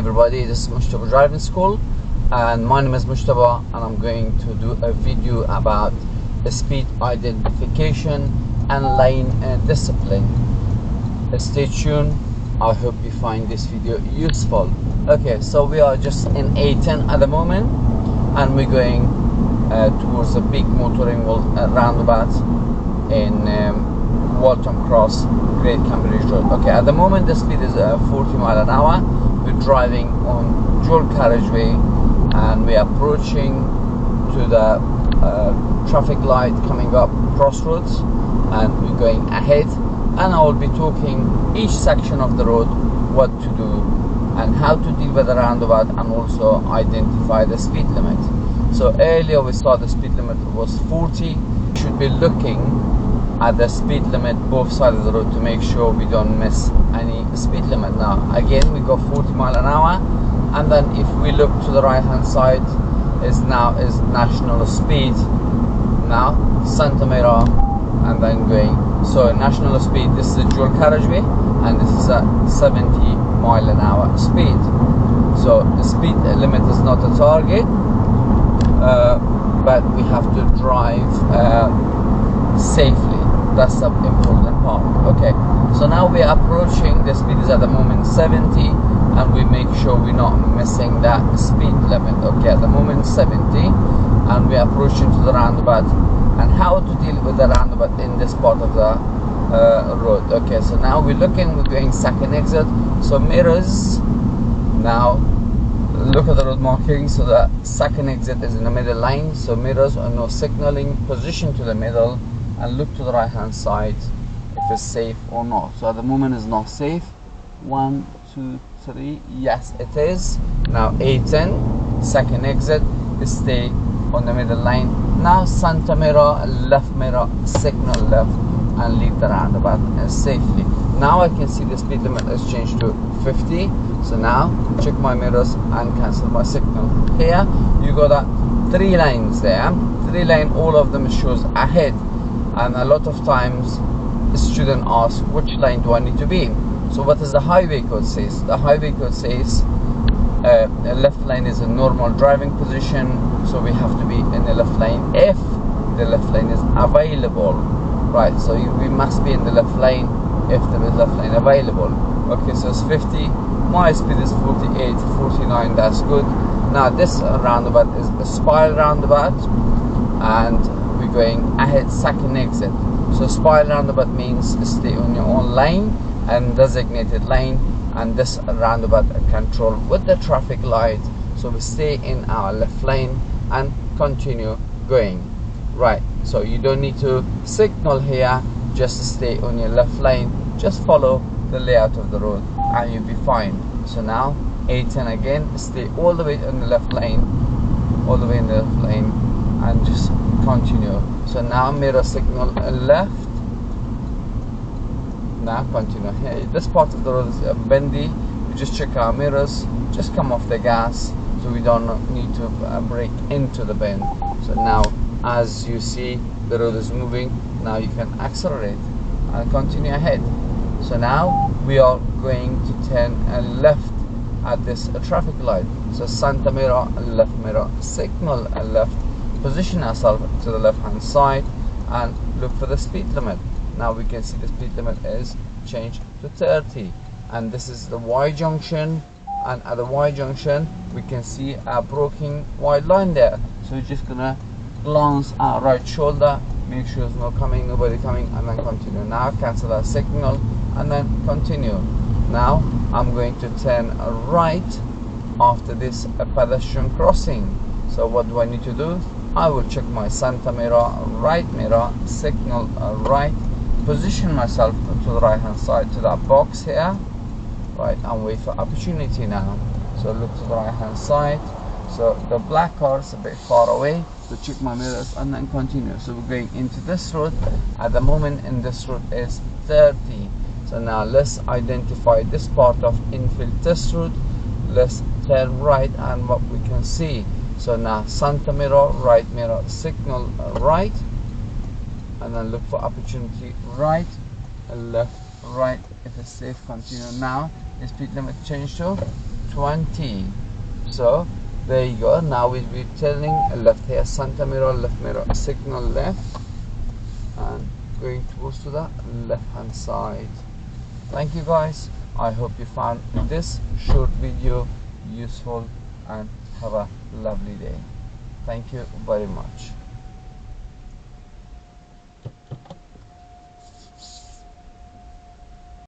everybody, this is Mushtaba Driving School and my name is Mushtaba, and I'm going to do a video about the speed identification and lane discipline. Stay tuned. I hope you find this video useful. Okay, so we are just in A10 at the moment and we're going towards a big motoring roundabout in Walton Cross, Great Cambridge Road. Okay, at the moment the speed is 40 miles an hour. We're driving on dual carriageway and we're approaching to the traffic light coming up crossroads, and we're going ahead, and I will be talking each section of the road what to do and how to deal with the roundabout, and also identify the speed limit. So earlier we saw the speed limit was 40. You should be looking at the speed limit both sides of the road to make sure we don't miss any speed limit. Now again we go 40 miles an hour, and then if we look to the right hand side is national speed, now centimeter, and then going, so national speed, this is a dual carriageway and this is a 70 mile an hour speed. So the speed limit is not a target, but we have to drive safely. That's the important part. Okay, so now we are approaching, the speed is at the moment 70, and we make sure we're not missing that speed limit. Okay, at the moment 70, and we are approaching to the roundabout, and how to deal with the roundabout in this part of the road. Okay, so now we're going second exit, so mirrors. Now look at the road marking, so the second exit is in the middle line, so mirrors or no signaling, position to the middle and look to the right hand side if it's safe or not. So at the moment it's not safe. 1, 2, 3, yes it is. Now A10 second exit, stay on the middle line. Now center mirror, left mirror, signal left, and leave the roundabout safely. Now I can see the speed limit has changed to 50. So now check my mirrors and cancel my signal. Here you got that 3 lines there. 3 lines, all of them shows ahead, and a lot of times the student asks which line do I need to be in. So what does the highway code says? The highway code says the left lane is a normal driving position, so we have to be in the left lane if the left lane is available, right? So we must be in the left lane if there is left lane available. Okay, so it's 50, my speed is 48, 49, that's good. Now this roundabout is a spiral roundabout and we're going ahead second exit. So spiral roundabout means stay on your own lane and designated lane, and this roundabout control with the traffic light, so we stay in our left lane and continue going, right? So you don't need to signal here, just stay on your left lane, just follow the layout of the road and you'll be fine. So now A10 again, stay all the way in the left lane, all the way in the left lane, and just continue. So now mirror signal left. Now continue. Here, this part of the road is bendy. We just check our mirrors, just come off the gas, so we don't need to brake into the bend. So now as you see the road is moving, now you can accelerate and continue ahead. So now we are going to turn left at this traffic light. So center mirror, left mirror, signal left, position ourselves to the left hand side and look for the speed limit. Now we can see the speed limit is changed to 30, and this is the Y junction, and at the Y junction we can see a broken white line there. So we're just gonna glance our right shoulder, make sure there's nobody coming, and then continue. Now cancel our signal and then continue. Now I'm going to turn right after this pedestrian crossing. So what do I need to do? I will check my center mirror, right mirror, signal right, position myself to the right hand side to that box here, right, and wait for opportunity now. So look to the right hand side. So the black car is a bit far away, so check my mirrors and then continue. So we're going into this road. At the moment in this road is 30. So now let's identify this part of infield test route. Let's turn right and what we can see. So now center mirror, right mirror, signal right, and then look for opportunity right, left, right. If it's safe, continue. Now the speed limit changed to 20. So there you go. Now we'll be turning left here, center mirror, left mirror, signal left, and going towards to the left hand side. Thank you guys. I hope you found this short video useful, and have a lovely day. Thank you very much.